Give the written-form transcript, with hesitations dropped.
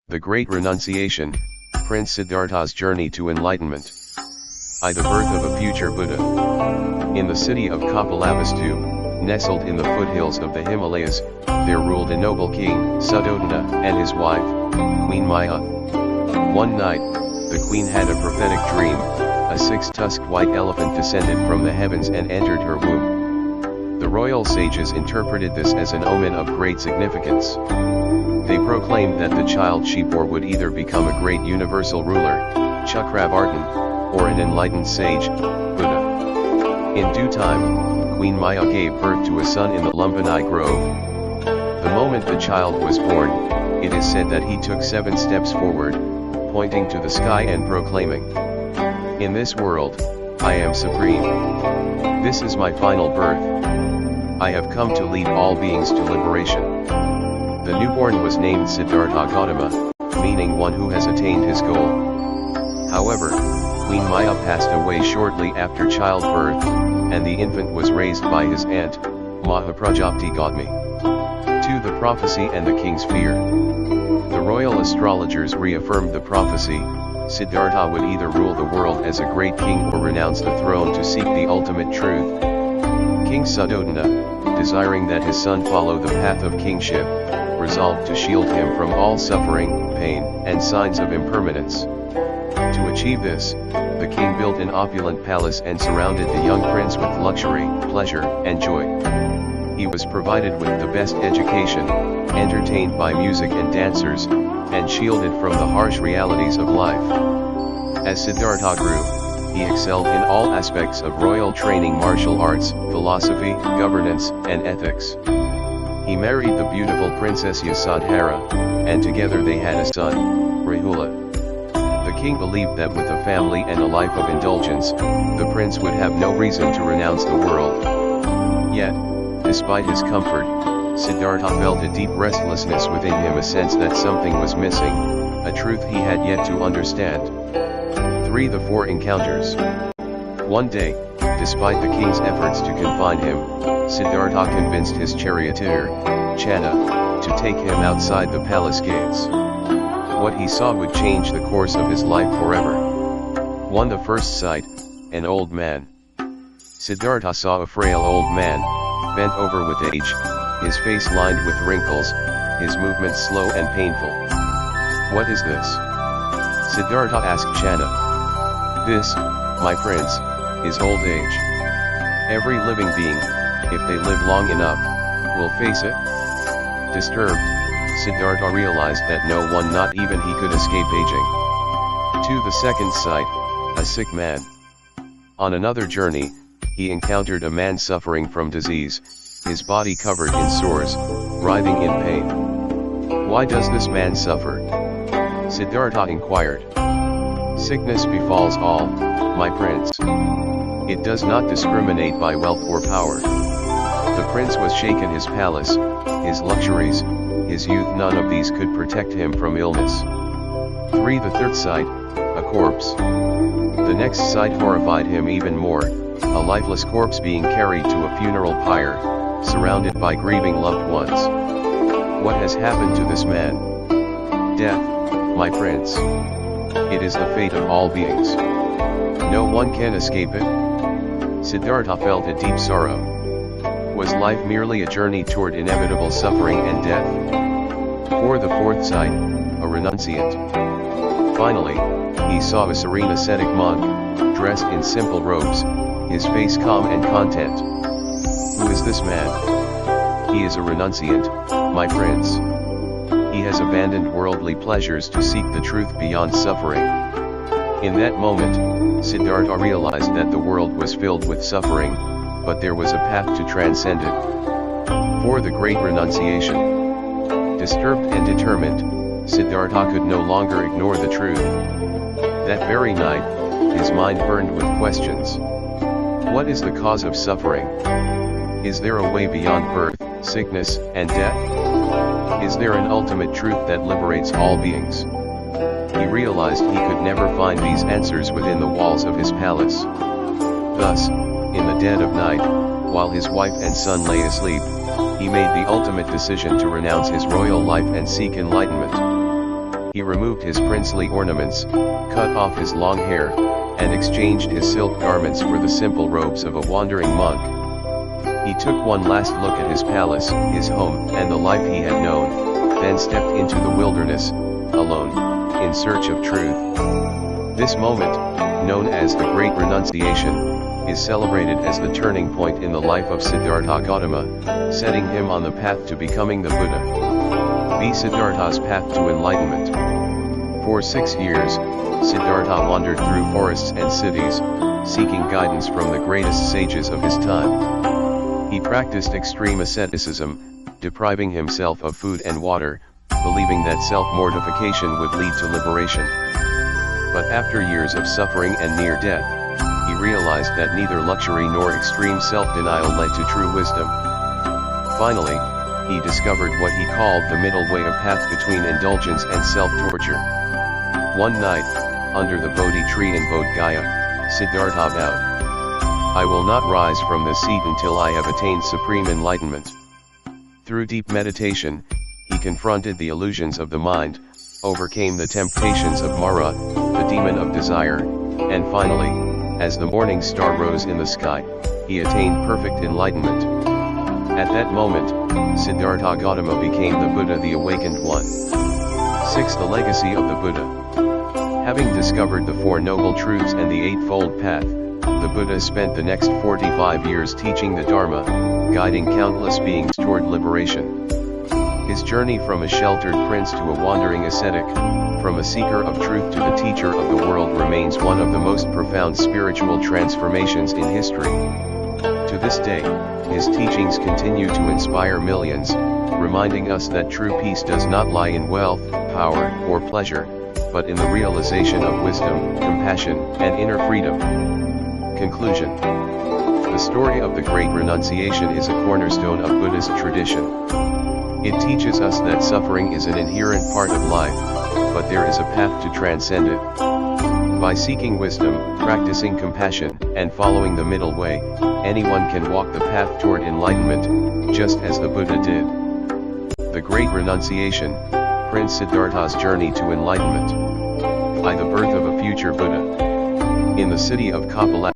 The Great Renunciation, Prince Siddhartha's Journey to Enlightenment. I. The birth of a future Buddha. In the city of Kapilavastu, nestled in the foothills of the Himalayas, there ruled a noble king, Śuddhodana, and his wife, Queen Māyā. One night, the queen had a prophetic dream. A six-tusked white elephant descended from the heavens and entered her womb. The royal sages interpreted this as an omen of great significance. They proclaimed that the child she bore would either become a great universal ruler, Chakravartin, or an enlightened sage, Buddha. In due time, Queen Māyā gave birth to a son in the Lumbini Grove. The moment the child was born, it is said that he took 7 steps forward, pointing to the sky and proclaiming, "In this world, I am supreme. This is my final birth. I have come to lead all beings to liberation." The newborn was named Siddhartha Gautama, meaning one who has attained his goal. However, Queen Māyā passed away shortly after childbirth, and the infant was raised by his aunt, Mahāprajāpatī Gautamī. To the prophecy and the king's fear. The royal astrologers reaffirmed the prophecy. Siddhartha would either rule the world as a great king or renounce the throne to seek the ultimate truth. King Śuddhodana, desiring that his son follow the path of kingship, resolved to shield him from all suffering, pain, and signs of impermanence. To achieve this, the king built an opulent palace and surrounded the young prince with luxury, pleasure, and joy. He was provided with the best education, entertained by music and dancers, and shielded from the harsh realities of life. As Siddhartha grew, he excelled in all aspects of royal training: martial arts, philosophy, governance, and ethics. He married the beautiful princess Yasodhara, and together they had a son, Rahula. The king believed that with a family and a life of indulgence, the prince would have no reason to renounce the world. Yet, despite his comfort, Siddhartha felt a deep restlessness within him, a sense that something was missing, a truth he had yet to understand. 3. The 4 encounters. One day, despite the king's efforts to confine him, Siddhartha convinced his charioteer, Channa, to take him outside the palace gates. What he saw would change the course of his life forever. 1. The first sight, an old man. Siddhartha saw a frail old man, bent over with age, his face lined with wrinkles, his movements slow and painful. "What is this?" Siddhartha asked Channa. "This, my prince, is old age. Every living being, if they live long enough, will face it." Disturbed, Siddhartha realized that no one, not even he, could escape aging. 2. The second sight, a sick man. On another journey, he encountered a man suffering from disease, his body covered in sores, writhing in pain. "Why does this man suffer?" Siddhartha inquired. "Sickness befalls all, my prince. It does not discriminate by wealth or power." The prince was shaken. His palace, his luxuries, his youth, none of these could protect him from illness. 3. The third sight, a corpse. The next sight horrified him even more, a lifeless corpse being carried to a funeral pyre, surrounded by grieving loved ones. "What has happened to this man?" "Death, my prince. It is the fate of all beings. No one can escape it." Siddhartha felt a deep sorrow. Was life merely a journey toward inevitable suffering and death? 4. The fourth sight, a renunciant. Finally, he saw a serene ascetic monk, dressed in simple robes, his face calm and content. "Who is this man?" "He is a renunciant, my prince. He has abandoned worldly pleasures to seek the truth beyond suffering." In that moment, Siddhartha realized that the world was filled with suffering, but there was a path to transcend it. 4. The Great Renunciation. Disturbed and determined, Siddhartha could no longer ignore the truth. That very night, his mind burned with questions. What is the cause of suffering? Is there a way beyond birth, sickness, and death? Is there an ultimate truth that liberates all beings? He realized he could never find these answers within the walls of his palace. Thus, in the dead of night, while his wife and son lay asleep, he made the ultimate decision to renounce his royal life and seek enlightenment. He removed his princely ornaments, cut off his long hair, and exchanged his silk garments for the simple robes of a wandering monk. He took one last look at his palace, his home, and the life he had known, then stepped into the wilderness, alone, in search of truth. This moment, known as the Great Renunciation, is celebrated as the turning point in the life of Siddhartha Gautama, setting him on the path to becoming the Buddha. Be Siddhartha's path to enlightenment. For 6 years, Siddhartha wandered through forests and cities, seeking guidance from the greatest sages of his time. He practiced extreme asceticism, depriving himself of food and water, believing that self-mortification would lead to liberation. But after years of suffering and near death, he realized that neither luxury nor extreme self-denial led to true wisdom. Finally, he discovered what he called the middle way, a path between indulgence and self-torture. One night, under the Bodhi tree in Bodh Gaya, Siddhartha vowed, "I will not rise from this seat until I have attained supreme enlightenment." Through deep meditation, he confronted the illusions of the mind, overcame the temptations of Mara, the demon of desire, and finally, as the morning star rose in the sky, he attained perfect enlightenment. At that moment, Siddhartha Gautama became the Buddha, the awakened one. 6. The legacy of the Buddha. Having discovered the Four Noble Truths and the Eightfold Path, the Buddha spent the next 45 years teaching the Dharma, guiding countless beings toward liberation. His journey from a sheltered prince to a wandering ascetic, from a seeker of truth to the teacher of the world, remains one of the most profound spiritual transformations in history. To this day, his teachings continue to inspire millions, reminding us that true peace does not lie in wealth, power, or pleasure, but in the realization of wisdom, compassion, and inner freedom. Conclusion. The story of the Great Renunciation is a cornerstone of Buddhist tradition. It teaches us that suffering is an inherent part of life, but there is a path to transcend it. By seeking wisdom, practicing compassion, and following the middle way, anyone can walk the path toward enlightenment, just as the Buddha did. The Great Renunciation, Prince Siddhartha's journey to enlightenment. By the birth of a future Buddha. In the city of Kapilavastu,